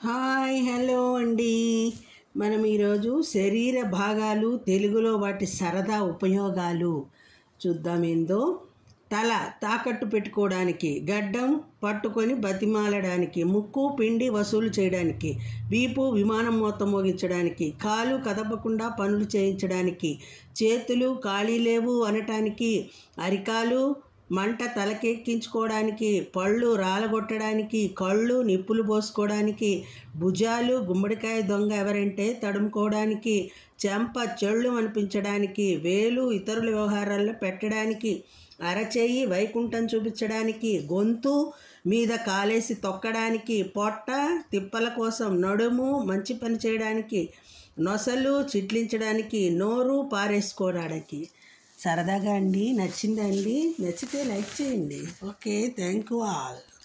Hi hello అండి. మనం ఈరోజు శరీర భాగాలు తెలుగులో వాటి సరదా ఉపయోగాలు చూద్దాం. ఏందో తల తాకట్టు పెట్టుకోవడానికి, గడ్డం పట్టుకొని బతిమాలడానికి, ముక్కు పిండి వసూలు చేయడానికి, వీపు విమానం మోత మోగించడానికి, కాలు కదపకుండా పనులు చేయించడానికి, చేతులు ఖాళీ లేవు అనటానికి, అరికాలు మంట తలకెక్కించుకోవడానికి, పళ్ళు రాలగొట్టడానికి, కళ్ళు నిప్పులు పోసుకోవడానికి, భుజాలు గుమ్మడికాయ దొంగ ఎవరంటే తడుముకోవడానికి, చెంప చెళ్ళు అనిపించడానికి, వేలు ఇతరుల వ్యవహారాల్లో పెట్టడానికి, అరచేయి వైకుంఠం చూపించడానికి, గొంతు మీద కాలేసి తొక్కడానికి, పొట్ట తిప్పల కోసం, నడుము మంచి పని చేయడానికి, నొసలు చిట్లించడానికి, నోరు పారేసుకోవడానికి. సరదాగా అండి. నచ్చిందా అండి? నచ్చితే లైక్ చేయండి. Okay, thank you all.